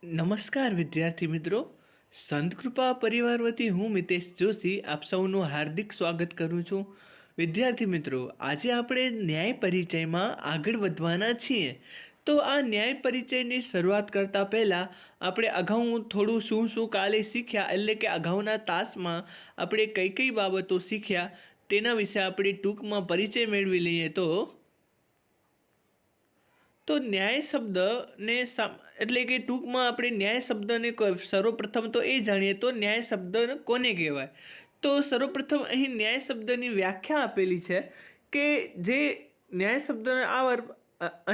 નમસ્કાર વિદ્યાર્થી મિત્રો. સંત કૃપા પરિવાર વતી હું મિતેશ જોશી આપ સૌનું હાર્દિક સ્વાગત કરું છું. વિદ્યાર્થી મિત્રો, આજે આપણે ન્યાય પરિચયમાં આગળ વધવાના છીએ. તો આ ન્યાય પરિચયની શરૂઆત કરતાં પહેલાં આપણે અગાઉ થોડું શું શું કાલે શીખ્યા, એટલે કે અગાઉના તાસમાં આપણે કઈ કઈ બાબતો શીખ્યા તેના વિશે આપણે ટૂંકમાં પરિચય મેળવી લઈએ. તો ન્યાય શબ્દને એટલે કે ટૂંકમાં આપણે ન્યાય શબ્દને સર્વપ્રથમ તો એ જાણીએ તો ન્યાય શબ્દ કોને કહેવાય. તો સર્વપ્રથમ અહીં ન્યાય શબ્દની વ્યાખ્યા આપેલી છે કે જે ન્યાય શબ્દ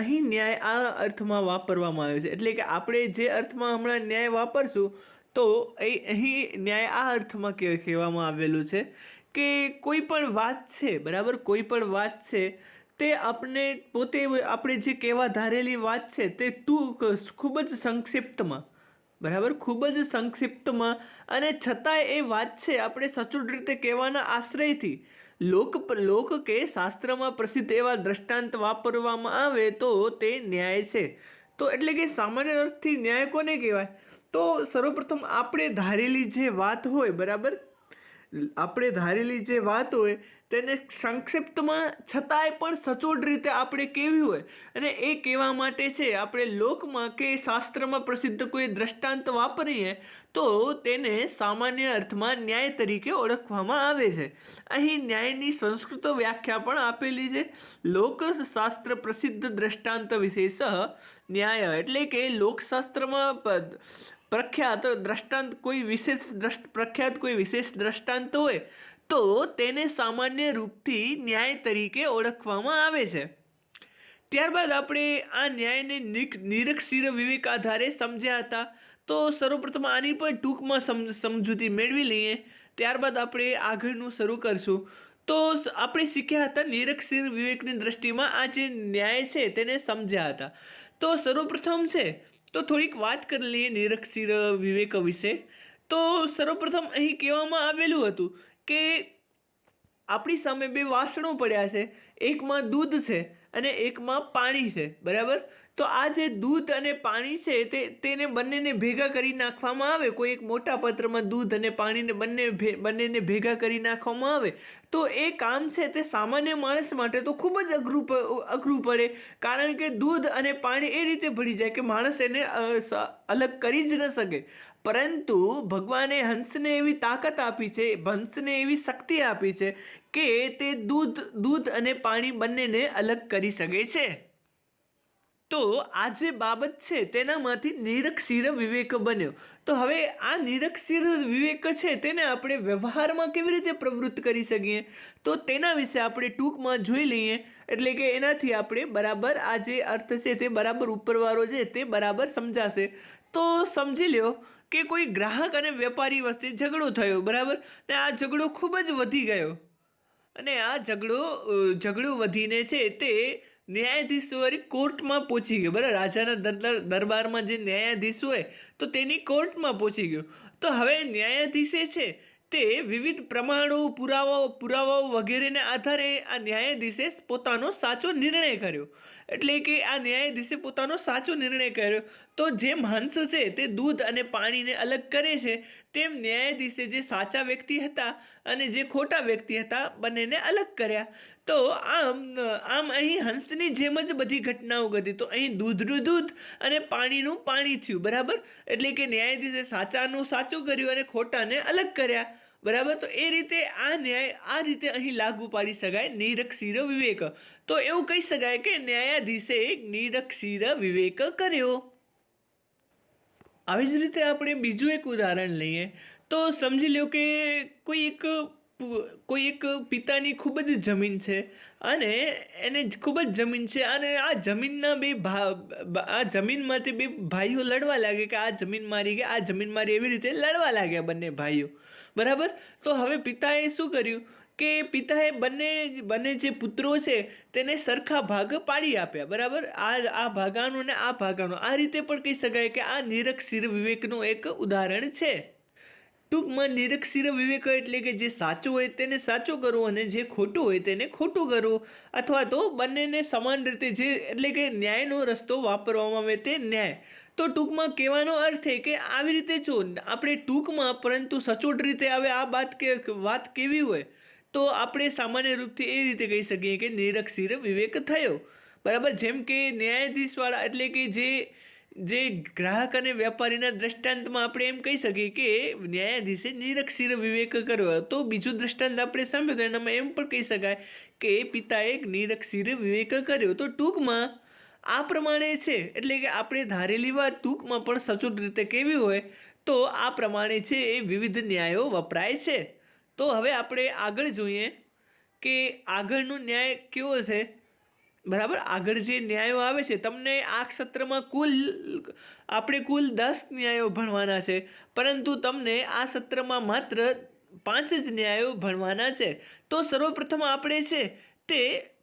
અહીં ન્યાય આ અર્થમાં વાપરવામાં આવ્યો છે. એટલે કે આપણે જે અર્થમાં હમણાં ન્યાય વાપરશું તો અહીં ન્યાય આ અર્થમાં કહેવામાં આવેલું છે કે કોઈ પણ વાત છે, બરાબર, કોઈ પણ વાત છે તે આપણે પોતે આપણે જે કહેવા ધારેલી વાત છે તે ખૂબ જ સંક્ષિપ્તમાં, બરાબર, ખૂબ જ સંક્ષિપ્તમાં અને છતાંય એ વાત છે આપણે સચોટ રીતે કહેવાના આશ્રયથી લોક કે શાસ્ત્રમાં પ્રસિદ્ધ એવા દ્રષ્ટાંત વાપરવામાં આવે તો તે ન્યાય છે. તો એટલે કે સામાન્ય અર્થથી ન્યાય કોને કહેવાય? તો સર્વપ્રથમ આપણે ધારેલી જે વાત હોય, બરાબર, આપણે ધારેલી જે વાત હોય તેને સંક્ષિપ્તમાં છતાંય પણ સચોટ રીતે આપણે કહેવી હોય અને એ કહેવા માટે છે આપણે લોકમાં કે શાસ્ત્રમાં પ્રસિદ્ધ કોઈ દ્રષ્ટાંત વાપરીએ તો તેને સામાન્ય અર્થમાં ન્યાય તરીકે ઓળખવામાં આવે છે. અહીં ન્યાયની સંસ્કૃત વ્યાખ્યા પણ આપેલી છે. લોકશાસ્ત્ર પ્રસિદ્ધ દ્રષ્ટાંત વિશેષ ન્યાય, એટલે કે લોકશાસ્ત્રમાં પ્રખ્યાત દ્રષ્ટાંત કોઈ વિશેષ દ્રષ્ટાંત હોય તો તેને સામાન્ય રૂપથી ન્યાય તરીકે ઓળખવામાં આવે છે. ત્યારબાદ આપણે આ ન્યાયને નિરક્ષીર વિવેક આધારે સમજ્યા હતા. તો સર્વપ્રથમ આની પણ ટૂંકમાં સમજૂતી મેળવી લઈએ, ત્યારબાદ આપણે આગળનું શરૂ કરશું. તો આપણે શીખ્યા હતા નિરક્ષીર વિવેકની દ્રષ્ટિમાં આ જે ન્યાય છે તેને સમજ્યા હતા. તો સર્વપ્રથમ છે તો થોડીક વાત કરી લઈએ નિરક્ષીર વિવેક વિશે. તો સર્વપ્રથમ અહીં કહેવામાં આવેલું હતું કે આપણી સામે બે વાસણો પડ્યા છે, એકમાં દૂધ છે અને એકમાં પાણી છે, બરાબર. તો આ જે દૂધ અને પાણી છે તેને બંનેને ભેગા કરી નાખવામાં આવે, કોઈ એક મોટા પાત્રમાં દૂધ અને પાણીને બંનેને ભેગા કરી નાખવામાં આવે તો એ કામ છે તે સામાન્ય માણસ માટે તો ખૂબ જ અઘરું પડે, કારણ કે દૂધ અને પાણી એ રીતે ભળી જાય કે માણસ એને અલગ કરી જ ન શકે. પરંતુ ભગવાને હંસને એવી તાકાત આપી છે, હંસને એવી શક્તિ આપી છે કે તે દૂધ અને પાણી બંનેને અલગ કરી શકે છે. તો આ જે બાબત છે તેનામાંથી નિરક્ષીર વિવેક બન્યો. તો હવે આ નિરક્ષીર વિવેક છે તેને આપણે વ્યવહારમાં કેવી રીતે પ્રવૃત્ત કરી શકીએ તો તેના વિશે આપણે ટૂંકમાં જોઈ લઈએ. એટલે કે એનાથી આપણે બરાબર આ જે અર્થ છે તે બરાબર ઉપરવાળો છે તે બરાબર સમજાશે. તો સમજી લ્યો કે કોઈ ગ્રાહક અને વેપારી વચ્ચે ઝઘડો થયો, બરાબર, ને આ ઝઘડો ખૂબ જ વધી ગયો અને આ ઝઘડો વધીને છે તે ન્યાયાધીશ વળી કોર્ટમાં પહોંચી ગયો, બરાબર. રાજાના દરબારમાં જે ન્યાયાધીશ હોય તો તેની કોર્ટમાં પહોંચી ગયો. તો હવે ન્યાયાધીશે છે તે વિવિધ પ્રમાણો, પુરાવાઓ વગેરેને આધારે આ ન્યાયાધીશે પોતાનો સાચો નિર્ણય કર્યો. એટલે કે આ ન્યાયાધીશે પોતાનો સાચો નિર્ણય કર્યો. તો જેમ હંસ છે તે દૂધ અને પાણીને અલગ કરે છે તેમ ન્યાયાધીશે જે સાચા વ્યક્તિ હતા અને જે ખોટા વ્યક્તિ હતા બંનેને અલગ કર્યા. તો આમ અહીં હંસની જેમ જ બધી ઘટનાઓ ઘટી. તો અહીં દૂધનું દૂધ અને પાણીનું પાણી થયું, બરાબર. એટલે કે ન્યાયાધીશે સાચાનું સાચું કર્યું અને ખોટાને અલગ કર્યા, બરાબર. તો એ રીતે આ ન્યાય આ રીતે અહીં લાગુ પાડી શકાય નિરક્ષીર વિવેક. તો એવું કહી શકાય કે ન્યાયાધીશે નિરક્ષીર વિવેક કર્યો. આવી જ રીતે આપણે બીજું એક ઉદાહરણ લઈએ. તો સમજી લો કે કોઈ એક પિતાની ખૂબ જ જમીન છે અને એને ખૂબ જ જમીન છે અને આ જમીનમાંથી બે ભાઈઓ લડવા લાગે કે આ જમીન મારી કે આ જમીન મારી, એવી રીતે લડવા લાગ્યા બંને ભાઈઓ, બરાબર. તો હવે પિતાએ શું કર્યું કે પિતાએ બંને જે પુત્રો છે તેને સરખા ભાગ પાડી આપ્યા, બરાબર. આ ભાગાનો ને આ ભાગાનો. આ રીતે પણ કહી શકાય કે આ નિરક્ષીર વિવેકનું એક ઉદાહરણ છે. ટૂંકમાં નિરક્ષીર વિવેક એટલે કે જે સાચું હોય તેને સાચું કરવું અને જે ખોટું હોય તેને ખોટું કરવું, અથવા તો બંનેને સમાન રીતે એટલે કે ન્યાયનો રસ્તો વાપરવામાં આવે તે ન્યાય. તો ટૂંકમાં કહેવાનો અર્થ એ કે આવી રીતે જો આપણે ટૂંકમાં પરંતુ સચોટ રીતે આવે આ વાત કેવી હોય તો આપણે સામાન્ય રૂપથી એ રીતે કહી શકીએ કે નિરક્ષીર વિવેક થયો, બરાબર. જેમ કે ન્યાયાધીશવાળા એટલે કે જે ગ્રાહક અને વેપારીના દ્રષ્ટાંતમાં આપણે એમ કહી શકીએ કે ન્યાયાધીશે નિરક્ષીર વિવેક કર્યો. તો બીજું દ્રષ્ટાંત આપણે સાંભળ્યું તો એનામાં એમ પણ કહી શકાય કે પિતાએ નિરક્ષીર વિવેક કર્યો. તો ટૂંકમાં આ પ્રમાણે છે, એટલે કે આપણે ધારેલી વાત ટૂંકમાં પણ સચોટ રીતે કેવી હોય તો આ પ્રમાણે છે એ વિવિધ ન્યાયો વપરાય છે. તો હવે આપણે આગળ જોઈએ કે આગળનો ન્યાય કેવો છે, બરાબર. આગળ જે ન્યાયો આવે છે તમને આ સત્રમાં આપણે કુલ 10 ન્યાયો ભણવાના છે, પરંતુ તમને આ સત્રમાં માત્ર 5 જ ન્યાયો ભણવાના છે. તો સર્વપ્રથમ આપણે છે તે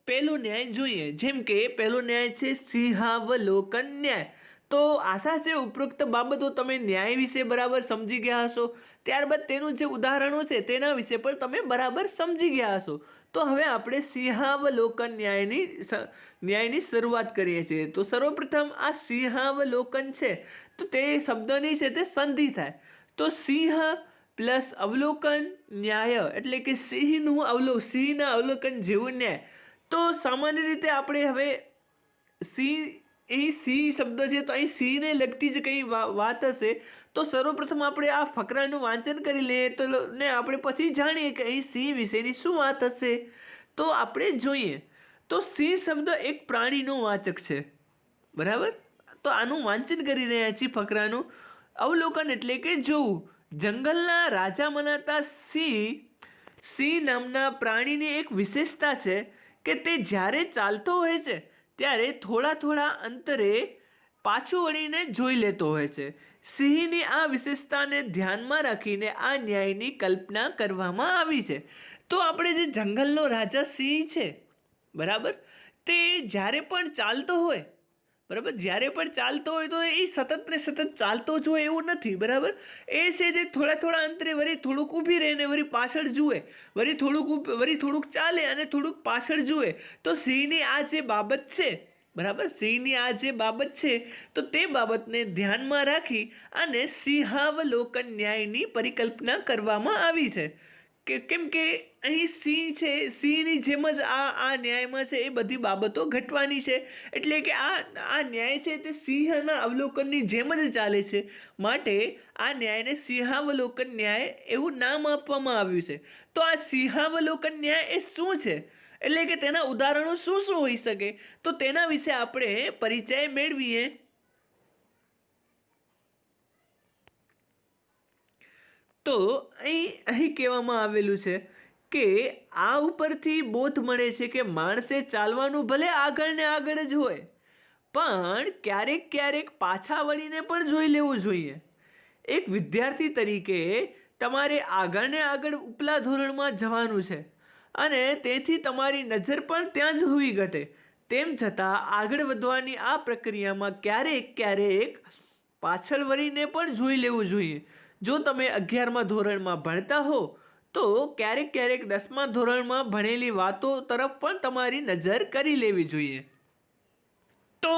પહેલો ન્યાય જોઈએ. જેમ કે પહેલો ન્યાય છે સિંહાવલોકન ન્યાય. તો આશા છે ઉપરોક્ત બાબતો તમે ન્યાય વિશે બરાબર સમજી ગયા હશો. ત્યારબાદ તેનું જે ઉદાહરણો છે તેના વિશે પણ તમે બરાબર સમજી ગયા હશો. તો હવે આપણે સિંહાવલોકન ન્યાયની શરૂઆત કરીએ છીએ. તો સર્વપ્રથમ આ સિંહાવલોકન છે તો તે શબ્દની છે તે સંધિ થાય. તો સિંહ પ્લસ અવલોકન ન્યાય એટલે કે સિંહના અવલોકન જેવું ન્યાય. તો સામાન્ય રીતે આપણે હવે અહીં સિંહ શબ્દ છે તો અહીં સિંહને લગતી જ કંઈ વાત હશે. તો સર્વપ્રથમ આપણે આ ફકરાનું વાંચન કરી લઈએ તો ને આપણે પછી જાણીએ કે અહીં સિંહ વિશેની શું વાત હશે. તો આપણે જોઈએ તો સિંહ શબ્દ એક પ્રાણીનો વાચક છે, બરાબર. તો આનું વાંચન કરી રહ્યા છીએ ફકરાનું. અવલોકન એટલે કે જોવું. જંગલના રાજા મનાતા સિંહ નામના પ્રાણીની એક વિશેષતા છે કે તે જ્યારે ચાલતો હોય છે ત્યારે થોડા અંતરે પાછું વળીને જોઈ લેતો હોય છે. સિંહની આ વિશેષતાને ધ્યાનમાં રાખીને આ ન્યાયની કલ્પના કરવામાં આવી છે. તો આપણે જે જંગલનો રાજા સિંહ છે, બરાબર, તે જ્યારે પણ ચાલતો હોય, બરાબર, જ્યારે પણ ચાલતો હોય તો એ સતત ચાલતો જ હોય એવું નથી, બરાબર. એ છે જે થોડા અંતરે વળી થોડુંક ઊભી રહે ને વળી પાછળ જુએ, વળી થોડુંક ચાલે અને થોડુંક પાછળ જુએ. તો સિંહની આ જે બાબત છે, બરાબર, સિંહની આ જે બાબત છે તો તે બાબતને ધ્યાનમાં રાખી અને સિંહાવલોકન ન્યાયની પરિકલ્પના કરવામાં આવી છે. કેમ કે અહીં સિંહ છે, સિંહની જેમ જ આ ન્યાયમાં છે એ બધી બાબતો ઘટવાની છે. એટલે કે આ ન્યાય છે તે સિંહના અવલોકનની જેમ જ ચાલે છે. માટે આ ન્યાયને સિંહાવલોકન ન્યાય એવું નામ આપવામાં આવ્યું છે. તો આ સિંહાવલોકન ન્યાય એ શું છે, એટલે કે તેના ઉદાહરણો શું હોઈ શકે, તો તેના વિશે આપણે પરિચય મેળવીએ. તો અહીં કહેવામાં આવેલું છે કે આ ઉપરથી બોધ મળે છે કે માણસે ચાલવાનું ભલે આગળ ને આગળ જ હોય, પણ ક્યારેક પાછા વળીને પણ જોઈ લેવું જોઈએ. એક વિદ્યાર્થી તરીકે તમારે આગળ ને આગળ ઉપલા ધોરણમાં જવાનું છે અને તેથી તમારી નજર પણ ત્યાં જ હોવી ઘટે. તેમ છતાં આગળ વધવાની આ પ્રક્રિયામાં ક્યારેક પાછળ વળીને પણ જોઈ લેવું જોઈએ. જો તમે 11મા ધોરણમાં ભણતા હો તો ક્યારેક 10મા ધોરણમાં ભણેલી વાતો તરફ પણ તમારી નજર કરી લેવી જોઈએ. તો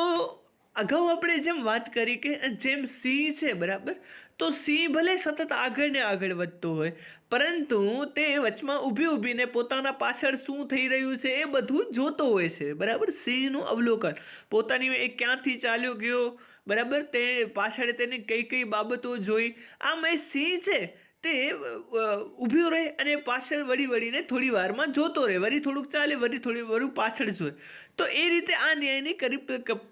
અગાઉ આપણે જેમ વાત કરી કે જેમ સિંહ છે, બરાબર, તો સિંહ ભલે સતત આગળ ને આગળ વધતો હોય, પરંતુ તે વચમાં ઊભીને પોતાના પાછળ શું થઈ રહ્યું છે એ બધું જોતો હોય છે, બરાબર. સિંહનું અવલોકન, પોતાની એ ક્યાંથી ચાલ્યો ગયો, બરાબર, તે પાછળ તેની કઈ બાબતો જોઈ. આમ એ સિંહ છે તે ઊભો રહે અને પાછળ વળીને થોડી વારમાં જોતો રહે, વળી થોડુંક ચાલે, વળી પાછળ જોઈ. તો એ રીતે આ ન્યાયની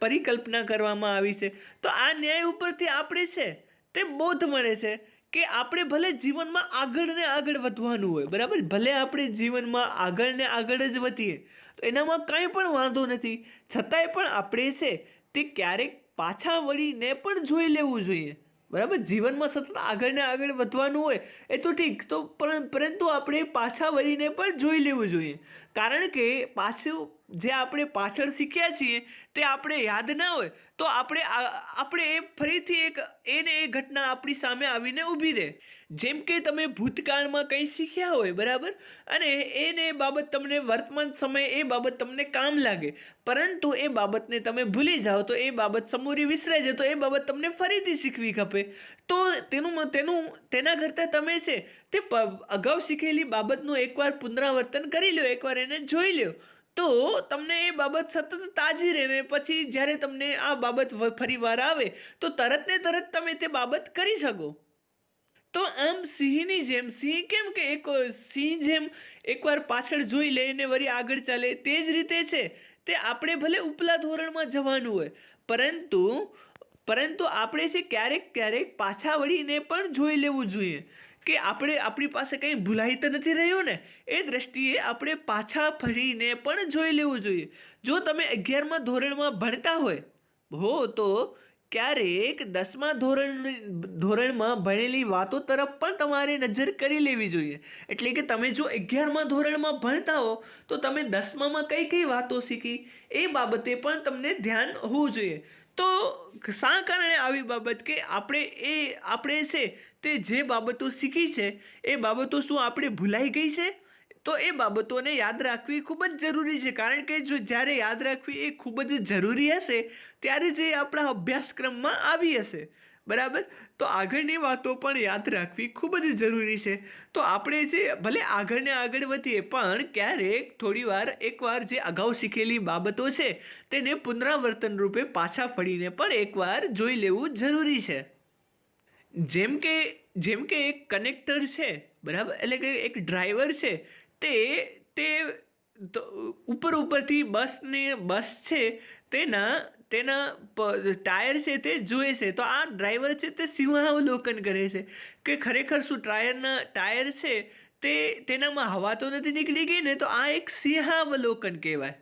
પરિકલ્પના કરવામાં આવી છે. તો આ ન્યાય ઉપરથી આપણે છે તે બોધ મળે છે કે આપણે ભલે જીવનમાં આગળ ને આગળ વધવાનું હોય, બરાબર, ભલે આપણે જીવનમાં આગળ ને આગળ જ વધીએ તો એનામાં કંઈ પણ વાંધો નથી, છતાંય પણ આપણે છે તે ક્યારેક પાછા વળીને પણ જોઈ લેવું જોઈએ, બરાબર. જીવનમાં સતત આગળ ને આગળ વધવાનું હોય એ તો ઠીક, તો પરંતુ આપણે પાછા વળીને પણ જોઈ લેવું જોઈએ. કારણ કે જે આપણે પાછળ શીખ્યા છીએ તે આપણે યાદ ના હોય તો આપણે એ ફરીથી એ ઘટના આપણી સામે આવીને ઊભી રહે. જેમ કે તમે ભૂતકાળમાં કંઈ શીખ્યા હોય, બરાબર, અને એને બાબત તમને વર્તમાન સમયે એ બાબત તમને કામ લાગે, પરંતુ એ બાબતને તમે ભૂલી જાઓ તો એ બાબત સમૂરી વિસરાઈ જાય, તો એ બાબત તમને ફરીથી શીખવી ખપે. તો તેના કરતાં તમે છે તે અગાઉ શીખેલી બાબતનું એકવાર પુનરાવર્તન કરી લો, એકવાર એને જોઈ લો, તો તમને એ બાબત સતત તાજી રહે ને પછી જ્યારે તમને આ બાબત ફરી વાર આવે તો તરત ને તરત તમે તે બાબત કરી શકો. તો આમ સિંહની જેમ, સિંહ કેમ કે સિંહ જેમ એકવાર પાછળ જોઈ લે ને વળી આગળ ચાલે, તે જ રીતે છે તે આપણે ભલે ઉપલા ધોરણમાં જવાનું હોય, પરંતુ આપણે છે ક્યારેક ક્યારેક પાછા વળીને પણ જોઈ લેવું જોઈએ કે આપણી પાસે કંઈ ભૂલાઈ તો નથી રહ્યું ને. એ દ્રષ્ટિએ આપણે પાછા ફરીને પણ જોઈ લેવું જોઈએ. જો તમે 11મા ધોરણમાં ભણતા હોય તો ક્યારેક 10મા ધોરણમાં ભણેલી વાતો તરફ પણ તમારે નજર કરી લેવી જોઈએ. એટલે કે તમે જો 11મા ધોરણમાં ભણતા હો તો તમે 10મામાં કઈ વાતો શીખી એ બાબતે પણ તમને ધ્યાન હોવું જોઈએ. તો શા કારણે આવી બાબત કે આપણે છે તે જે બાબતો શીખી છે એ બાબતો શું આપણે ભૂલાઈ ગઈ છે? તો એ બાબતોને યાદ રાખવી ખૂબ જ જરૂરી છે, કારણ કે જો જ્યારે યાદ રાખવી એ ખૂબ જ જરૂરી હશે ત્યારે જે આપણા અભ્યાસક્રમમાં આવી હશે, બરાબર. તો આગળની વાતો પણ યાદ રાખવી ખૂબ જ જરૂરી છે. તો આપણે જે ભલે આગળ વધીએ પણ ક્યારેક થોડીવાર એકવાર જે અગાઉ શીખેલી બાબતો છે તેને પુનરાવર્તન રૂપે પાછા ફરીને પણ એકવાર જોઈ લેવું જરૂરી છે. જેમ કે એક કનેક્ટર છે, બરાબર, એટલે કે એક ડ્રાઈવર છે તે ઉપરથી બસ છે તેના ટાયર છે તે જુએ છે. તો આ ડ્રાઈવર છે તે સિંહાવલોકન કરે છે કે ખરેખર શું ટાયર છે તેનામાં હવા તો નથી નીકળી ગઈ ને. તો આ એક સિંહાવલોકન કહેવાય.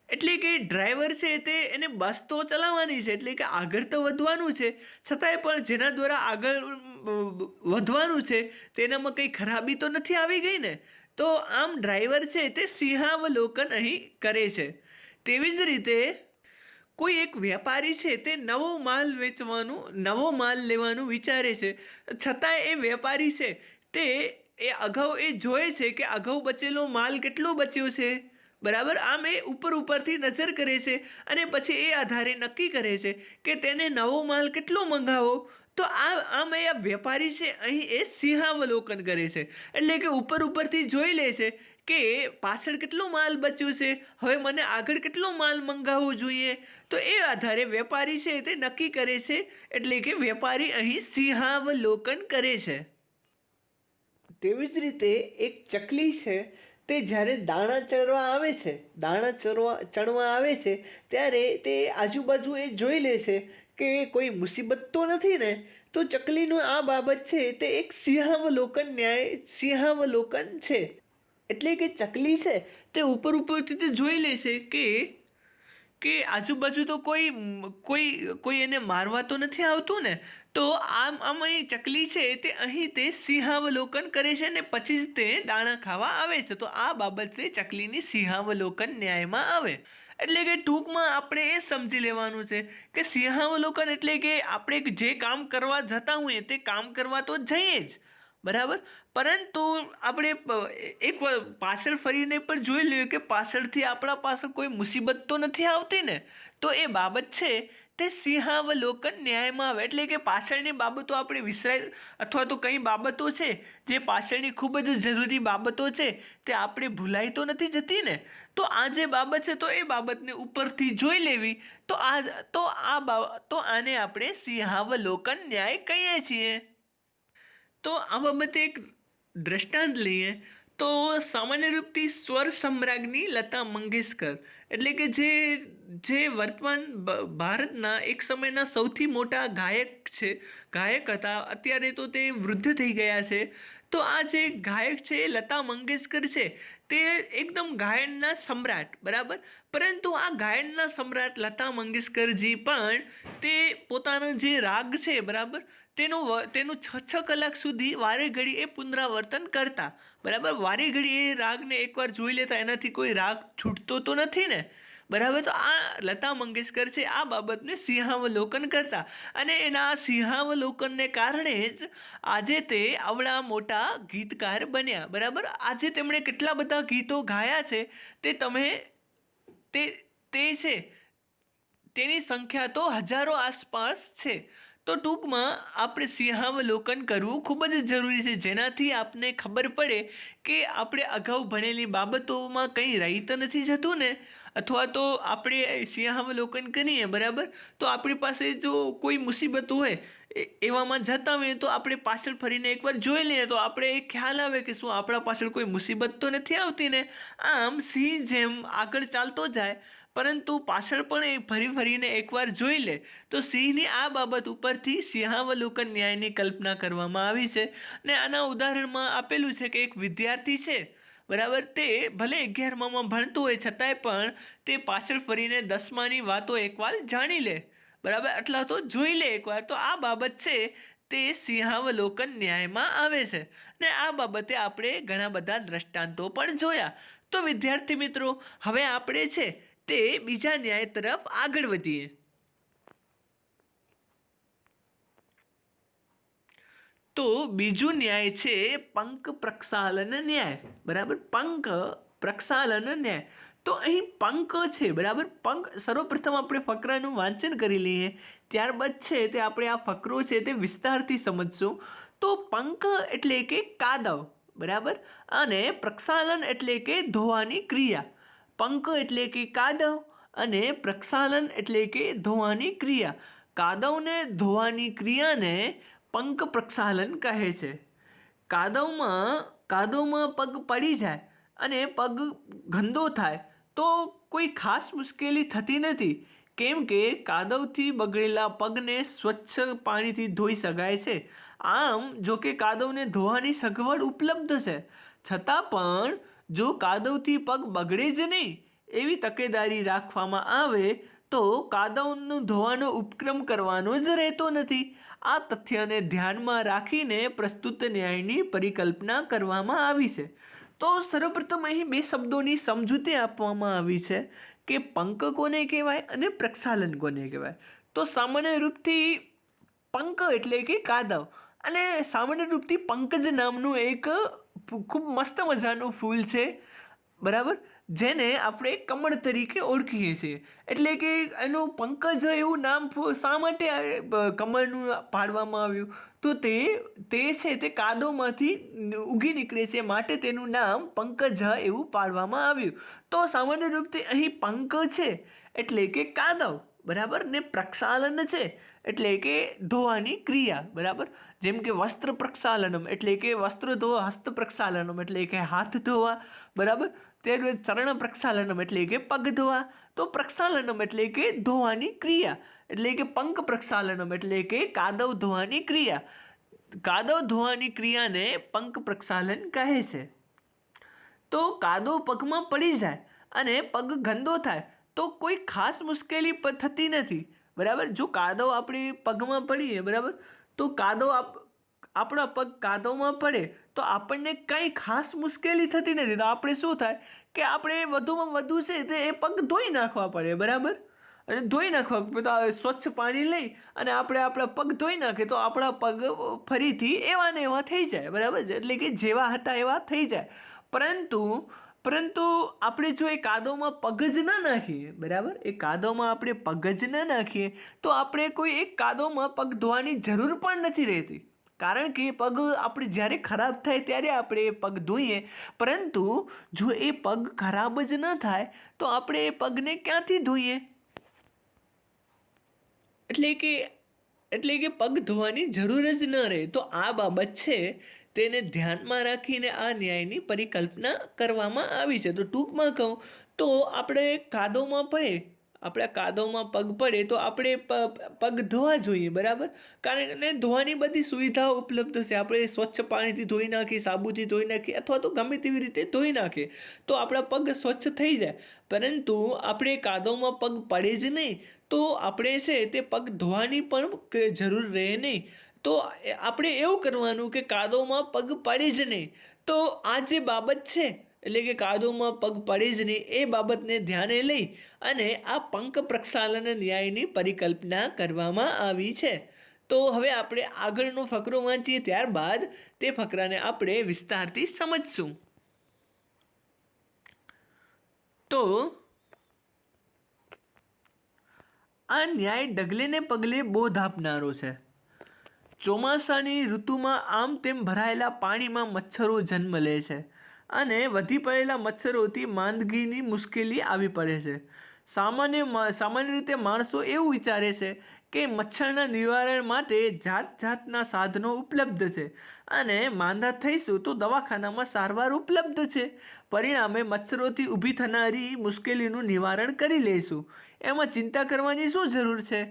એટલે કે ડ્રાઈવર છે એને બસ તો ચલાવવાની છે, એટલે કે આગળ તો વધવાનું છે, છતાંય પણ જેના દ્વારા આગળ વધવાનું છે તેનામાં કંઈ ખરાબી તો નથી આવી ગઈ ને. તો આમ ડ્રાઈવર છે તે સિંહાવલોકન અહીં કરે છે. તેવી જ રીતે કોઈ એક વેપારી છે તે નવો માલ લેવાનું વિચારે છે, છતાં એ વેપારી છે તે અગાઉ જોએ છે કે અગાઉ બચેલો માલ કેટલો બચ્યો છે, બરાબર. આમ એ ઉપરથી નજર કરે છે અને પછી એ આધારે નક્કી કરે છે કે તેને નવો માલ કેટલો મંગાવવો. તો આમ એ વેપારી છે અહીં એ સિંહાવલોકન કરે છે, એટલે કે ઉપરથી જોઈ લે છે કે પાછળ કેટલો માલ બચ્યો છે, હવે મને આગળ કેટલો માલ મંગાવવો જોઈએ. તો એ આધારે વેપારી છે તે નક્કી કરે છે, એટલે કે વેપારી અહીં સિંહાવલોકન કરે છે. તેવી જ રીતે એક ચકલી છે તે જ્યારે દાણા ચણવા આવે છે ત્યારે તે આજુબાજુ એ જોઈ લે છે કે કોઈ મુસીબત તો નથી ને. તો ચકલીનું આ બાબત છે તે એક સિંહાવલોકન છે. એટલે કે ચકલી છે તે ઉપરથી તે જોઈ લે છે કે આજુબાજુ તો કોઈ એને મારવા તો નથી આવતું ને. તો આમ અહીં ચકલી છે તે સિંહાવલોકન કરે છે ને પછી જ તે દાણા ખાવા આવે છે. તો આ બાબતે ચકલીની સિંહાવલોકન ન્યાયમાં આવે. એટલે કે ટૂંકમાં આપણે એ સમજી લેવાનું છે કે સિંહાવલોકન એટલે કે આપણે જે કામ કરવા જતા હોઈએ તે કામ કરવા તો જઈએ જ, બરાબર, પરંતુ આપણે એક પાછળ ફરીને પણ જોઈ લઈએ કે પાછળથી આપણા પાછળ કોઈ મુસીબત તો નથી આવતી ને. તો એ બાબત છે તે સિંહાવલોકન ન્યાયમાં આવે. એટલે કે પાછળની બાબતો આપણે વિસરાય અથવા તો કઈ બાબતો છે જે પાછળની ખૂબ જ જરૂરી બાબતો છે તે આપણે ભૂલાઈ તો નથી જતી ને. તો આ જે બાબત છે તો એ બાબતને ઉપરથી જોઈ લેવી, તો આને આપણે સિંહાવલોકન ન્યાય કહીએ છીએ. તો આ બાબતે એક દ્રષ્ટાંત લઈએ તો સામાન્ય રૂપથી સ્વર સમ્રાજ્ઞી લતા મંગેશકર, એટલે કે જે વર્તમાન ભારતના એક સમયના સૌથી મોટા ગાયક હતા. અત્યારે તો તે વૃદ્ધ થઈ ગયા છે. તો આ જે ગાયક છે એ લતા મંગેશકર છે તે એકદમ ગાયનના સમ્રાટ, બરાબર. પરંતુ આ ગાયનના સમ્રાટ લતા મંગેશકરજી પણ તે પોતાનો જે રાગ છે, બરાબર, તેનું 6 કલાક સુધી વારે ઘડી એ પુનરાવર્તન કરતા, બરાબર. વારે ઘડી એ રાગને એકવાર જોઈ લેતા, એનાથી કોઈ રાગ છૂટતો તો નથી ને, બરાબર. તો આ લતા મંગેશકર છે આ બાબતને સિંહાવલોકન કરતા, અને એના સિંહાવલોકનને કારણે જ આજે તે આવડા મોટા ગીતકાર બન્યા, બરાબર. આજે તેમણે કેટલા બધા ગીતો ગાયા છે તે તમે તે તે છે, તેની સંખ્યા તો હજારો આસપાસ છે. તો ટૂંકમાં આપણે સિંહાવલોકન કરવું ખૂબ જ જરૂરી છે, જેનાથી આપને ખબર પડે કે આપણે અગાઉ ભણેલી બાબતોમાં કંઈ રહી તો નથી જતું ને, અથવા તો આપણે સિંહાવલોકન કરીએ, બરાબર, તો આપણી પાસે જો કોઈ મુસીબત હોય એવામાં જતા હોઈએ તો આપણે પાછળ ફરીને એકવાર જોઈ લઈએ તો આપણે ખ્યાલ આવે કે શું આપણા પાછળ કોઈ મુસીબત તો નથી આવતી ને. આમ સિંહ જેમ આગળ ચાલતો જાય, પરંતુ પાછળ પણ એ ફરી ફરીને એકવાર જોઈ લે, તો સિંહની આ બાબત ઉપરથી સિંહાવલોકન ન્યાયની કલ્પના કરવામાં આવી છે. ને આના ઉદાહરણમાં આપેલું છે કે એક વિદ્યાર્થી છે, બરાબર, તે ભલે 11મામાં ભણતો હોય છતાંય પણ તે પાછળ ફરીને 10માની વાતો એકવાર જાણી લે, બરાબર, એટલા તો જોઈ લે એકવાર. તો આ બાબત છે તે સિંહાવલોકન ન્યાયમાં આવે છે. ને આ બાબતે આપણે ઘણા બધા દ્રષ્ટાંતો પણ જોયા. તો વિદ્યાર્થી મિત્રો, હવે આપણે છે તે બીજા ન્યાય તરફ આગળ વધીએ. તો બીજું ન્યાય છે પંક પ્રક્ષાલન ન્યાય, બરાબર. પંક પ્રક્ષાલન ન્યાય. તો અહીં પંક છે, બરાબર. પંક, સર્વપ્રથમ આપણે ફકરાનું વાંચન કરી લઈએ, ત્યારબાદ છે તે આપણે આ ફકરો છે તે વિસ્તારથી સમજશું. તો પંક એટલે કે કાદવ, બરાબર, અને પ્રક્ષાલન એટલે કે ધોવાની ક્રિયા. પંક એટલે કે કાદવ અને પ્રક્ષાલન એટલે કે ધોવાની ક્રિયા. કાદવને ધોવાની ક્રિયાને પંક પ્રક્ષાલન કહે છે. કાદવમાં પગ પડી જાય અને પગ ગંદો થાય તો કોઈ ખાસ મુશ્કેલી થતી નથી, કેમ કે કાદવથી બગડેલા પગને સ્વચ્છ પાણીથી ધોઈ શકાય છે. આમ જો કે કાદવને ધોવાની સગવડ ઉપલબ્ધ છે, છતાં પણ જો કાદવથી પગ બગડે જ નહીં એવી તકેદારી રાખવામાં આવે તો કાદવનું ધોવાનો ઉપક્રમ કરવાનો જ રહેતો નથી. આ તથ્યને ધ્યાનમાં રાખીને પ્રસ્તુત ન્યાયની પરિકલ્પના કરવામાં આવી છે. તો સર્વપ્રથમ અહીં બે શબ્દોની સમજૂતી આપવામાં આવી છે કે પંક કોને કહેવાય અને પ્રક્ષાલન કોને કહેવાય. તો સામાન્ય રૂપથી પંક એટલે કે કાદવ, અને સામાન્ય રૂપથી પંકજ નામનું એક ખૂબ મસ્ત મજાનું ફૂલ છે, બરાબર, જેને આપણે કમળ તરીકે ઓળખીએ છીએ. એટલે કે એનું પંકજ એવું નામ શા માટે કમળનું પાડવામાં આવ્યું? તો તે છે તે કાદવમાંથી ઉગી નીકળે છે, માટે તેનું નામ પંકજ એવું પાડવામાં આવ્યું. તો સામાન્ય રૂપથી અહીં પંક છે એટલે કે કાદવ, બરાબર, ને પ્રક્ષાલન છે એટલે કે ધોવાની ક્રિયા, બરાબર. જેમ કે વસ્ત્ર પ્રક્ષાલનમ એટલે કે વસ્ત્ર ધોવા, હસ્ત પ્રક્ષાલનમ એટલે કે હાથ ધોવા, બરાબર. ત્યારબાદ ચરણ પ્રક્ષાલનમ એટલે કે પગ ધોવા. તો પ્રક્ષાલનમ એટલે કે ધોવાની ક્રિયા, એટલે કે પંક પ્રક્ષાલનમ એટલે કે કાદવ ધોવાની ક્રિયા. કાદવ ધોવાની ક્રિયાને પંક પ્રક્ષાલન કહે છે. તો કાદવ પગમાં પડી જાય અને પગ ગંદો થાય તો કોઈ ખાસ મુશ્કેલી થતી નથી, બરાબર. જો કાદવ આપણી પગમાં પડીએ, બરાબર, તો કાદવ આપણા પગ કાદવમાં પડે તો આપણને કંઈ ખાસ મુશ્કેલી થતી નથી. તો આપણે શું થાય કે આપણે વધુમાં વધુ છે તે એ પગ ધોઈ નાખવા પડે, બરાબર. અને ધોઈ નાખવા, સ્વચ્છ પાણી લઈ અને આપણે આપણા પગ ધોઈ નાખીએ તો આપણા પગ ફરીથી એવા ને એવા થઈ જાય, બરાબર. એટલે કે જેવા હતા એવા થઈ જાય. પરંતુ આપણે જો એ કાદવમાં પગ જ ના નાખીએ, બરાબર, એ કાદવમાં આપણે પગ જ ના નાખીએ તો આપણે કોઈ એક કાદવમાં પગ ધોવાની જરૂર પણ નથી રહેતી, કારણ કે પગ આપણે જ્યારે ખરાબ થાય ત્યારે આપણે એ પગ ધોઈએ. પરંતુ જો એ પગ ખરાબ જ ન થાય તો આપણે એ પગને ક્યાંથી ધોઈએ? એટલે કે પગ ધોવાની જરૂર જ ન રહે. તો આ બાબત છે તેને ધ્યાનમાં રાખીને આ ન્યાયની પરિકલ્પના કરવામાં આવી છે. તો ટૂંકમાં કહું તો આપણે કાદવમાં પડે, આપણા કાદવમાં પગ પડે તો આપણે પગ ધોવા જોઈએ, બરાબર. કારણ કે ધોવાની બધી સુવિધાઓ ઉપલબ્ધ છે. આપણે સ્વચ્છ પાણીથી ધોઈ નાખીએ, સાબુથી ધોઈ નાખીએ, અથવા તો ગમે તેવી રીતે ધોઈ નાખીએ તો આપણા પગ સ્વચ્છ થઈ જાય. પરંતુ આપણે કાદવમાં પગ પડે જ નહીં તો આપણે છે તે પગ ધોવાની પણ જરૂર રહે નહીં. તો આપણે એવું કરવાનું કે કાદવમાં પગ પડે જ નહીં. તો આ જે બાબત છે, એટલે કે કાદવમાં પગ પડે જ નહીં, એ બાબતને ધ્યાને લઈ અને આ પંક પ્રક્ષાલન ન્યાયની પરિકલ્પના કરવામાં આવી છે. તો હવે આપણે આગળનો ફકરો વાંચીએ, ત્યારબાદ તે ફકરાને આપણે વિસ્તારથી સમજશું. તો આ ન્યાય ડગલે ને પગલે બોધ આપનારો છે. ચોમાસાની ઋતુમાં આમ તેમ ભરાયેલા પાણીમાં મચ્છરો જન્મ લે છે અને વધી પડેલા મચ્છરોથી માંદગીની મુશ્કેલી આવી પડે છે. સામાન્ય રીતે માણસો એવું વિચારે છે કે મચ્છરના નિવારણ માટે જાત જાતના સાધનો ઉપલબ્ધ છે અને માંદા થઈશું તો દવાખાનામાં સારવાર ઉપલબ્ધ છે. પરિણામે મચ્છરોથી ઊભી થનારી મુશ્કેલીનું નિવારણ કરી લઈશું. એમાં ચિંતા કરવાની શું જરૂર છે?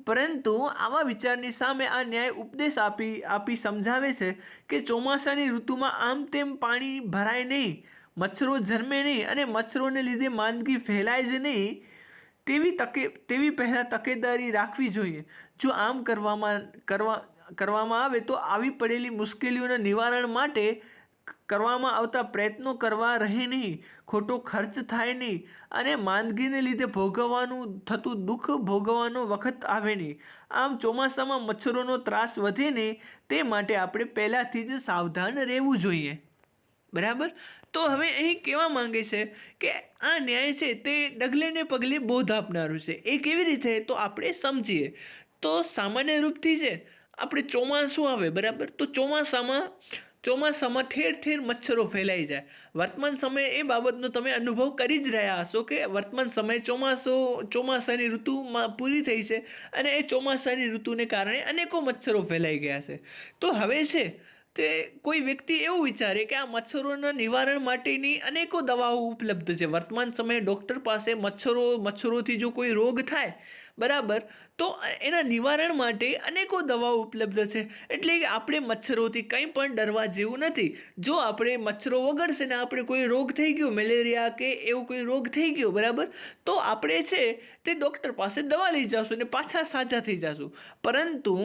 પરંતુ આવા વિચારની સામે આ ન્યાય ઉપદેશ આપી સમજાવે છે કે ચોમાસાની ઋતુમાં આમ તેમ પાણી ભરાય નહીં, મચ્છરો જન્મે નહીં અને મચ્છરોને લીધે માંદગી ફેલાય જ નહીં, તેવી પહેલાં તકેદારી રાખવી જોઈએ. જો આમ કરવામાં આવે તો આવી પડેલી મુશ્કેલીઓના નિવારણ માટે કરવામાં આવતા પ્રયત્નો કરવા રહે નહીં, ખોટો ખર્ચ થાય નહીં અને માંદગીને લીધે ભોગવવાનું થતું દુઃખ ભોગવવાનો વખત આવે નહીં. આમ ચોમાસામાં મચ્છરોનો ત્રાસ વધે નહીં તે માટે આપણે પહેલાંથી જ સાવધાન રહેવું જોઈએ, બરાબર. તો હવે અહીં કહેવા માંગે છે કે આ ન્યાય છે તે ડગલે ને પગલે બોધ આપનારું છે. એ કેવી રીતે? તો આપણે સમજીએ. તો સામાન્ય રૂપથી છે આપણે ચોમાસું આવે, બરાબર, તો ચોમાસામાં ઠેર ઠેર મચ્છરો ફેલાઈ જાય. વર્તમાન સમયે એ બાબતનો તમે અનુભવ કરી જ રહ્યા હશો કે વર્તમાન સમયે ચોમાસાની ઋતુમાં પૂરી થઈ છે અને એ ચોમાસાની ઋતુને કારણે અનેકો મચ્છરો ફેલાઈ ગયા છે. તો હવે છે તે કોઈ વ્યક્તિ એવું વિચારે કે આ મચ્છરોના નિવારણ માટેની અનેકો દવાઓ ઉપલબ્ધ છે. વર્તમાન સમયે ડૉક્ટર પાસે મચ્છરોથી જો કોઈ રોગ થાય, બરાબર, તો એના નિવારણ માટે અનેકો દવાઓ ઉપલબ્ધ છે. એટલે કે આપણે મચ્છરોથી કંઈ પણ ડરવા જેવું નથી. જો આપણે મચ્છરો વગરશે ને આપણે કોઈ રોગ થઈ ગયો, મેલેરિયા કે એવો કોઈ રોગ થઈ ગયો, બરાબર, તો આપણે છે તે ડૉક્ટર પાસે દવા લઈ જશું ને પાછા સાજા થઈ જશું. પરંતુ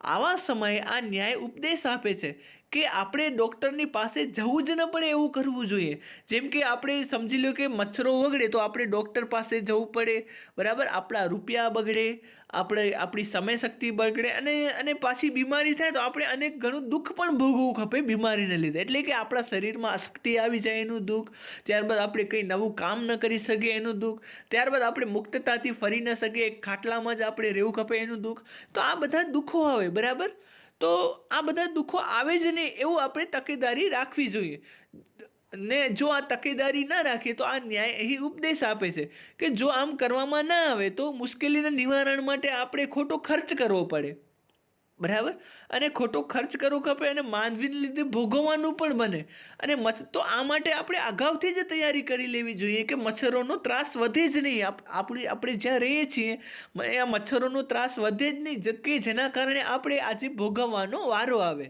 આવા સમયે આ ન્યાય ઉપદેશ આપે છે કે આપણે ડૉક્ટરની પાસે જવું જ ન પડે એવું કરવું જોઈએ. જેમ કે આપણે સમજી લો કે મચ્છરો વગડે તો આપણે ડૉક્ટર પાસે જવું પડે, બરાબર, આપણા રૂપિયા બગડે, આપણી સમય શક્તિ બગડે અને પાછી બીમારી થાય તો આપણે ઘણું દુઃખ પણ ભોગવવું ખપે બીમારીને લીધે. એટલે કે આપણા શરીરમાં અશક્તિ આવી જાય એનું દુઃખ, ત્યારબાદ આપણે કંઈ નવું કામ ન કરી શકીએ એનું દુઃખ, ત્યારબાદ આપણે મુક્તતાથી ફરી ન શકીએ, ખાટલામાં જ આપણે રહેવું ખપે એનું દુઃખ. તો આ બધા દુઃખો આવે, બરાબર. તો આ બધા દુઃખો આવે જ નહીં એવું આપણે તકેદારી રાખવી જોઈએ. ને જો આ તકેદારી ના રાખીએ તો આ ન્યાય અહીં ઉપદેશ આપે છે કે જો આમ કરવામાં ના આવે તો મુશ્કેલીના નિવારણ માટે આપણે ખોટો ખર્ચ કરવો પડે, બરાબર, અને ખોટો ખર્ચ કરવો ખપે અને માંદગીને લીધે ભોગવવાનું પણ બને. અને તો આ માટે આપણે અગાઉથી જ તૈયારી કરી લેવી જોઈએ કે મચ્છરોનો ત્રાસ વધે જ નહીં. આપણે જ્યાં રહીએ છીએ આ મચ્છરોનો ત્રાસ વધે જ નહીં કે જેના કારણે આપણે આજે ભોગવવાનો વારો આવે.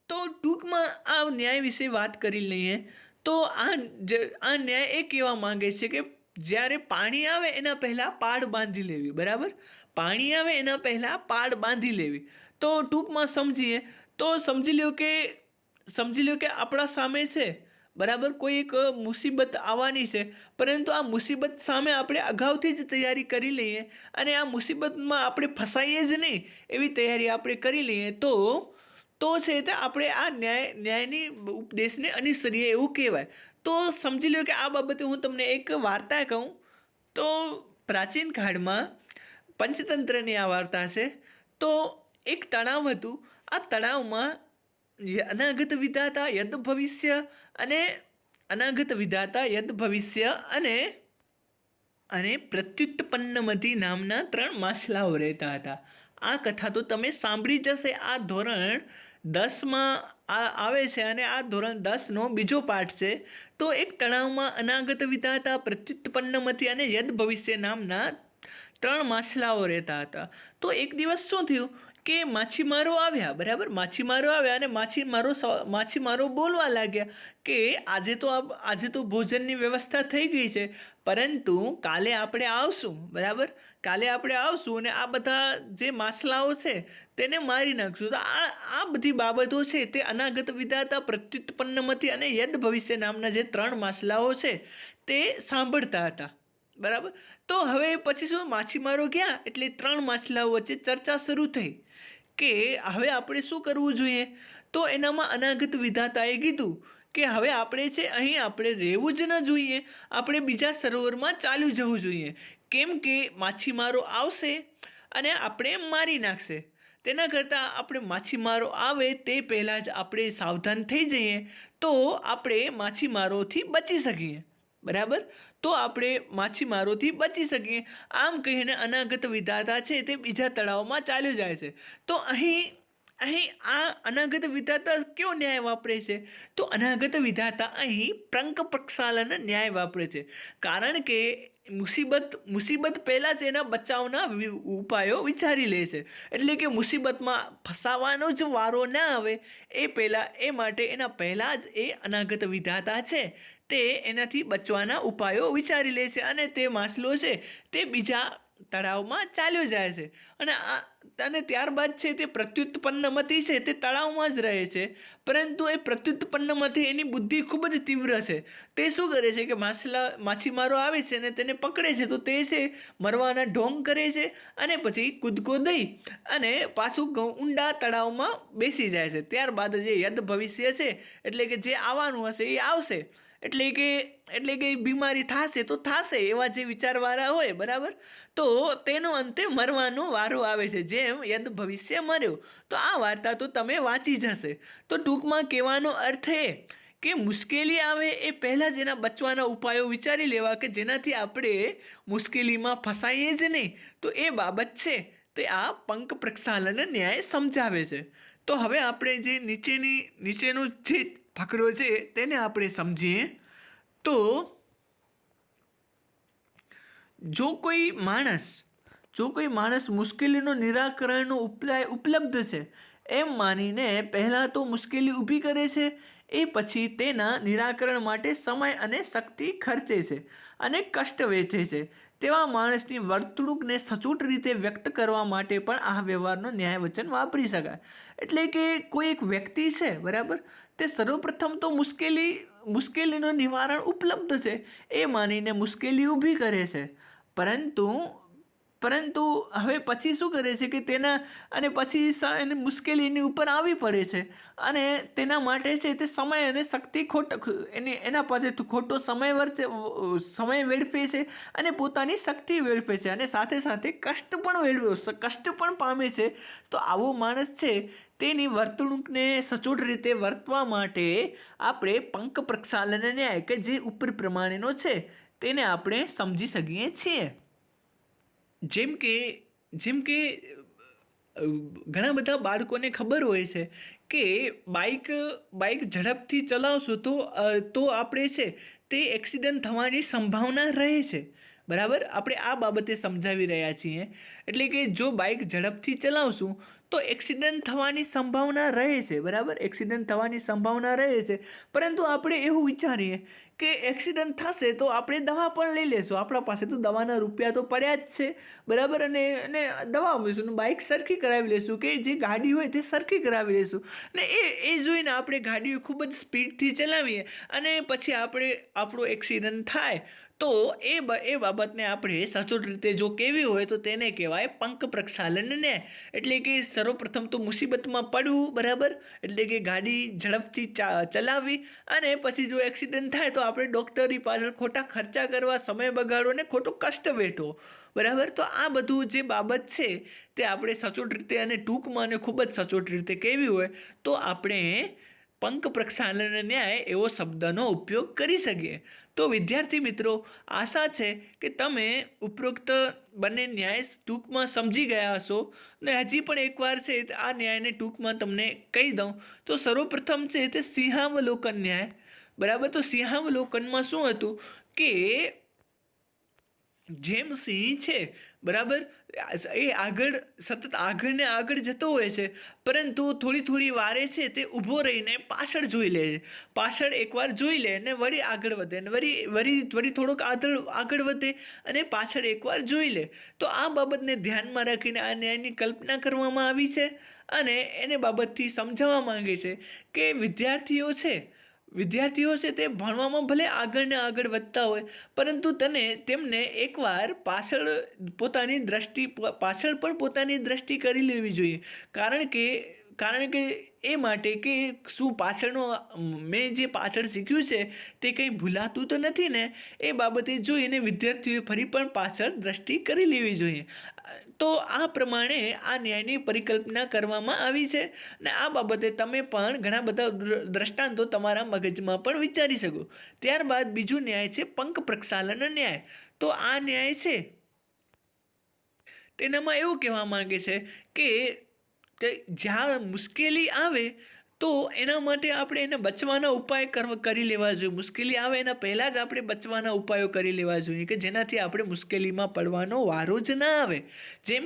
તો ટૂંકમાં આ ન્યાય વિશે વાત કરી લઈએ. તો આ ન્યાય એ કહેવા માંગે છે કે જ્યારે પાણી આવે એના પહેલાં પાડ બાંધી લેવી, બરાબર, પાણી આવે એના પહેલાં પાડ બાંધી લેવી. તો ટૂંકમાં સમજીએ તો સમજી લો કે આપણા સામે છે, બરાબર, કોઈ એક મુસીબત આવવાની છે, પરંતુ આ મુસીબત સામે આપણે અગાઉથી જ તૈયારી કરી લઈએ અને આ મુસીબતમાં આપણે ફસાઈએ જ નહીં એવી તૈયારી આપણે કરી લઈએ તો છે તે આપણે આ ન્યાયની ઉપદેશને અનુસરીએ એવું કહેવાય. તો સમજી લો કે આ બાબતે હું તમને એક વાર્તા કહું. તો પ્રાચીન કાળમાં પંચતંત્રની આ વાર્તા છે. તો એક તળાવ હતું. આ તળાવમાં અનાગત વિધાતા યદ ભવિષ્ય અને પ્રત્યુત્પન્નમતી નામના 3 માછલાઓ રહેતા હતા. આ કથા તો તમે સાંભળી જશે. આ ધોરણ 10માં આવે છે અને આ ધોરણ 10નો બીજો પાઠ છે. તો એક તળાવમાં અનાગત વિધાતા, પ્રત્યુત્પન્નમતી અને યદ ભવિષ્ય નામના 3 માછલાઓ રહેતા હતા. તો એક દિવસ શું થયું કે માછીમારો આવ્યા, બરાબર. માછીમારો આવ્યા અને માછીમારો બોલવા લાગ્યા કે આજે તો ભોજનની વ્યવસ્થા થઈ ગઈ છે, પરંતુ કાલે આપણે આવશું, બરાબર. કાલે આપણે આવશું અને આ બધા જે માછલાઓ છે તેને મારી નાખશું. તો આ બધી બાબતો છે તે અનાગત વિધાતા, પ્રત્યુત્પન્નમતિ અને યદ ભવિષ્ય નામના જે 3 માછલાઓ છે તે સાંભળતા હતા, બરાબર. તો હવે પછી શું, માછીમારો ગયા એટલે 3 માછલાઓ વચ્ચે ચર્ચા શરૂ થઈ કે હવે આપણે શું કરવું જોઈએ. તો એનામાં અનાગત વિધાતાએ કીધું કે હવે આપણે છે અહીં આપણે રહેવું જ ન જોઈએ, આપણે બીજા સરોવરમાં ચાલ્યું જવું જોઈએ. કેમ કે માછીમારો આવશે અને આપણે મારી નાખશે. તેના કરતાં આપણે માછીમારો આવે તે પહેલાં જ આપણે સાવધાન થઈ જઈએ તો આપણે માછીમારોથી બચી શકીએ, બરાબર. તો આપણે માછીમારોથી બચી શકીએ. આમ કહીને અનાગત વિધાતા છે તે બીજા તળાવમાં ચાલ્યો જાય છે. તો અહીં આ અનાગત વિધાતા કયો ન્યાય વાપરે છે? તો અનાગત વિધાતા અહીં પંક પ્રક્ષાલન ન્યાય વાપરે છે. કારણ કે મુસીબત પહેલાં જ એના બચાવના ઉપાયો વિચારી લે છે. એટલે કે મુસીબતમાં ફસાવાનો જ વારો ના આવે એ પહેલાં, એ માટે એના પહેલાં જ એ અનાગત વિધાતા છે તે એનાથી બચવાના ઉપાયો વિચારી લે છે અને તે માછલો છે તે બીજા તળાવમાં ચાલ્યો જાય છે. અને ત્યારબાદ છે તે પ્રત્યુત્પન્નમતિ છે તે તળાવમાં જ રહે છે, પરંતુ એ પ્રત્યુત્પન્નમતિ એની બુદ્ધિ ખૂબ જ તીવ્ર છે. તે શું કરે છે કે માછીમારો આવે છે અને તેને પકડે છે તો તે છે મરવાના ઢોંગ કરે છે અને પછી કૂદકો દઈ અને પાછું ઊંડા તળાવમાં બેસી જાય છે. ત્યારબાદ જે યદ ભવિષ્ય છે એટલે કે જે આવવાનું હશે એ આવશે, એટલે કે બીમારી થશે તો થશે એવા જે વિચારવાળા હોય, બરાબર. તો તેનો અંતે મરવાનો વારો આવે છે, જેમ યદ ભવિષ્ય મર્યો. તો આ વાર્તા તો તમે વાંચી જશે. તો ટૂંકમાં કહેવાનો અર્થ એ કે મુશ્કેલી આવે એ પહેલાં જ એના બચવાના ઉપાયો વિચારી લેવા કે જેનાથી આપણે મુશ્કેલીમાં ફસાઈએ જ નહીં. તો એ બાબત છે તે આ પંક પ્રક્ષાલન ન્યાય સમજાવે છે. તો હવે આપણે જે નીચેનું જે ફકરો છે તેને આપણે સમજીએ. તો જો કોઈ માણસ મુશ્કેલીનો નિરાકરણનો ઉપાય ઉપલબ્ધ છે એમ માનીને પહેલાં તો મુશ્કેલી ઊભી કરે છે, એ પછી તેના નિરાકરણ માટે સમય અને શક્તિ ખર્ચે છે અને કષ્ટ વેઠે છે, તેવા માણસની વર્તણૂકને સચોટ રીતે વ્યક્ત કરવા માટે પણ આ વ્યવહારનો ન્યાય વચન વાપરી શકાય. એટલે કે કોઈ એક વ્યક્તિ છે, બરાબર, તે સર્વપ્રથમ તો મુશ્કેલીનું નિવારણ ઉપલબ્ધ છે એ માનીને મુશ્કેલી ઊભી કરે છે, પરંતુ હવે પછી શું કરે છે કે પછી એની મુશ્કેલી એની ઉપર આવી પડે છે અને તેના માટે છે તે સમય અને શક્તિ એના પાસે ખોટો સમય વેડફે છે અને પોતાની શક્તિ વેડફે છે અને સાથે સાથે કષ્ટ પણ પામે છે. તો આવો માણસ છે તેની વર્તણૂકને સચોટ રીતે વર્તવા માટે આપણે પંક પ્રક્ષાલન ન્યાય કે જે ઉપર પ્રમાણેનો છે તેને આપણે સમજી શકીએ છીએ. જેમ કે ઘણા બધા બાળકોને ખબર હોય છે કે બાઇક ઝડપથી ચલાવશો તો આપણે છે તે એક્સિડન્ટ થવાની સંભાવના રહે છે, બરાબર. આપણે આ બાબતે સમજાવી રહ્યા છીએ. એટલે કે જો બાઇક ઝડપથી ચલાવશું તો એક્સિડન્ટ થવાની સંભાવના રહે છે, બરાબર. એક્સિડન્ટ થવાની સંભાવના રહે છે, પરંતુ આપણે એવું વિચારીએ કે એક્સિડન્ટ થશે તો આપણે દવા પણ લઈ લેશું, આપણા પાસે તો દવાના રૂપિયા તો પડ્યા જ છે, બરાબર. અને દવા લઈશું, બાઇક સરખી કરાવી લઈશું, કે જે ગાડી હોય તે સરખી કરાવી લઈશું. ને એ જોઈને આપણે ગાડીઓ ખૂબ જ સ્પીડથી ચલાવીએ અને પછી આપણો એક્સિડન્ટ થાય તો એ બાબતને આપણે સચોટ રીતે જો કહેવી હોય તો તેને કહેવાય પંક પ્રક્ષાલન ન્યાય. એટલે કે સર્વપ્રથમ તો મુસીબતમાં પડવું, બરાબર, એટલે કે ગાડી ઝડપથી ચલાવવી અને પછી જો એક્સિડન્ટ થાય તો આપણે ડૉક્ટરની પાછળ ખોટા ખર્ચા કરવા, સમય બગાડવો અને ખોટો કષ્ટ વેઠવો, બરાબર. તો આ બધું જે બાબત છે તે આપણે સચોટ રીતે અને ટૂંકમાં અને ખૂબ જ સચોટ રીતે કહેવી હોય તો આપણે પંક પ્રક્ષાલન ન્યાય એવો શબ્દનો ઉપયોગ કરી શકીએ. તો વિદ્યાર્થી મિત્રો, આશા છે કે તમે ઉપરોક્ત બંને ન્યાય ટૂંકમાં સમજી ગયા હશો. ને હજી પણ એકવાર છે આ ન્યાયને ટૂંકમાં તમને કહી દઉં તો સર્વપ્રથમ છે તે સિંહાવલોકન ન્યાય, બરાબર. તો સિંહાવલોકનમાં શું હતું કે જેમ સિંહ છે, બરાબર. એ આગળ સતત આગળ ને આગળ જતો હોય છે, પરંતુ થોડી થોડી વારે છે તે ઊભો રહીને પાછળ જોઈ લે છે. પાછળ એકવાર જોઈ લે ને વળી આગળ વધે ને વળી થોડોક આગળ વધે અને પાછળ એકવાર જોઈ લે. તો આ બાબતને ધ્યાનમાં રાખીને આ ન્યાયની કલ્પના કરવામાં આવી છે અને એને બાબતથી સમજાવવા માંગે છે કે વિદ્યાર્થીઓ છે તે ભણવામાં ભલે આગળ ને આગળ વધતા હોય, પરંતુ તેમને એકવાર પાછળ પણ પોતાની દ્રષ્ટિ કરી લેવી જોઈએ. કારણ કે એ માટે કે શું મેં જે પાછળ શીખ્યું છે તે કંઈ ભૂલાતું તો નથી ને, એ બાબતે જોઈને વિદ્યાર્થીઓએ ફરી પણ પાછળ દ્રષ્ટિ કરી લેવી જોઈએ. તો આ પ્રમાણે આ ન્યાયની પરિકલ્પના કરવામાં આવી છે અને આ બાબતે તમે પણ ઘણા બધા દ્રષ્ટાંતો તમારા મગજમાં પણ વિચારી શકો. ત્યારબાદ બીજું ન્યાય છે પંક પ્રક્ષાલન ન્યાય. તો આ ન્યાય છે તેનામાં એવું કહેવા માંગે છે કે જ્યાં મુશ્કેલી આવે તો એના માટે આપણે એને બચવાના ઉપાય કરી લેવા જોઈએ. મુશ્કેલી આવે એના પહેલાં જ આપણે બચવાના ઉપાયો કરી લેવા જોઈએ કે જેનાથી આપણે મુશ્કેલીમાં પડવાનો વારો જ ના આવે. જેમ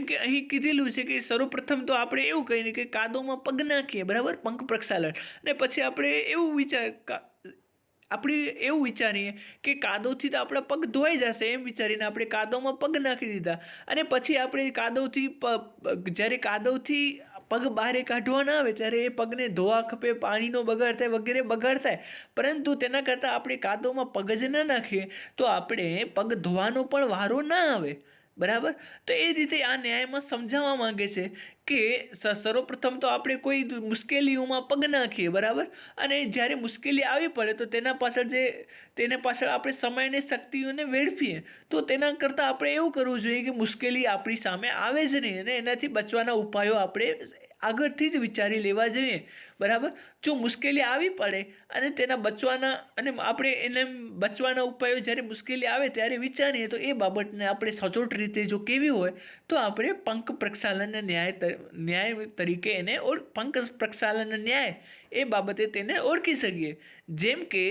કે અહીં કીધેલું છે કે સર્વપ્રથમ તો આપણે એવું કહીએ કે કાદવમાં પગ નાખીએ, બરાબર, પંખ પ્રક્ષાલન, અને પછી આપણે એવું વિચારીએ કે કાદવથી તો આપણા પગ ધોવાઈ જશે, એમ વિચારીને આપણે કાદવમાં પગ નાખી દીધા અને પછી આપણે જ્યારે કાદવથી પગ બહાર કાઢવા ના આવે ત્યારે એ પગને ધોવા ખપે, પાણીનો બગાડ થાય, વગેરે બગાડ થાય. પરંતુ તેના કરતાં આપણે કાદવમાં પગ જ ના નાખીએ તો આપણે પગ ધોવાનો પણ વારો ના આવે, બરાબર. તો એ રીતે આ ન્યાયમાં સમજાવવા માંગે છે કે સર્વપ્રથમ તો આપણે કોઈ મુશ્કેલીઓમાં પગ નાખીએ, બરાબર, અને જ્યારે મુશ્કેલી આવી પડે તો તેના પાછળ આપણે સમય અને શક્તિઓને વેડફીએ. તો તેના કરતાં આપણે એવું કરવું જોઈએ કે મુશ્કેલી આપણી સામે આવે જ નહીં અને એનાથી બચવાના ઉપાયો આપણે આગળથી જ વિચારી લેવા જોઈએ, બરાબર. જો મુશ્કેલી આવી પડે અને આપણે એને બચવાના ઉપાયો જ્યારે મુશ્કેલી આવે ત્યારે વિચારીએ તો એ બાબતને આપણે સચોટ રીતે જો કેવી હોય તો આપણે પંક પ્રક્ષાલન ન્યાય તરીકે પંક પ્રક્ષાલન ન્યાય એ બાબતે તેને ઓળખી શકીએ. જેમ કે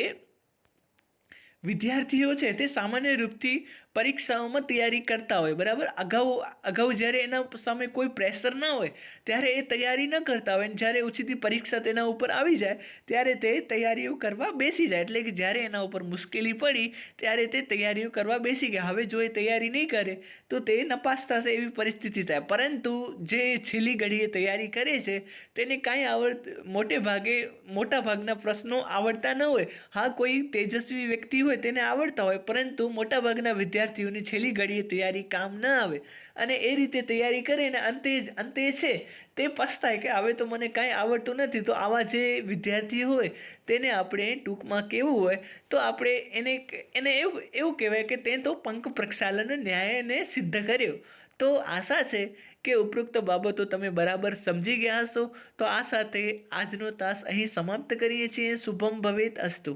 વિદ્યાર્થીઓ છે તે સામાન્ય રૂપથી પરીક્ષાઓમાં તૈયારી કરતા હોય, બરાબર. અગાઉ જ્યારે એના સામે કોઈ પ્રેશર ના હોય ત્યારે એ તૈયારી ન કરતા હોય અને જ્યારે ઓછીથી પરીક્ષા તેના ઉપર આવી જાય ત્યારે તે તૈયારીઓ કરવા બેસી જાય. એટલે કે જ્યારે એના ઉપર મુશ્કેલી પડી ત્યારે તે તૈયારીઓ કરવા બેસી ગયા. હવે જો એ તૈયારી નહીં કરે તો તે નપાસ થશે એવી પરિસ્થિતિ થાય. પરંતુ જે છેલ્લી ઘડીએ તૈયારી કરે છે તેને કાંઈ મોટા ભાગના પ્રશ્નો આવડતા ન હોય. હા, કોઈ તેજસ્વી વ્યક્તિ હોય તેને આવડતા હોય, પરંતુ મોટાભાગના વિદ્યાર્થીઓની છેલ્લી ઘડીએ તૈયારી કામ ન આવે અને એ રીતે તૈયારી કરે ને અંતે છે તે પછતાય કે હવે તો મને કાંઈ આવડતું નથી. તો આવા જે વિદ્યાર્થી હોય તેને આપણે ટૂંકમાં કહેવું હોય તો આપણે એને એવું કહેવાય કે તે તો પંક પ્રક્ષાલન ન્યાયને સિદ્ધ કર્યો. તો આશા છે કે ઉપરોક્ત બાબતો તમે બરાબર સમજી ગયા હશો. તો આ સાથે આજનો તાસ અહીં સમાપ્ત કરીએ છીએ. શુભમ ભવેત અસ્તુ.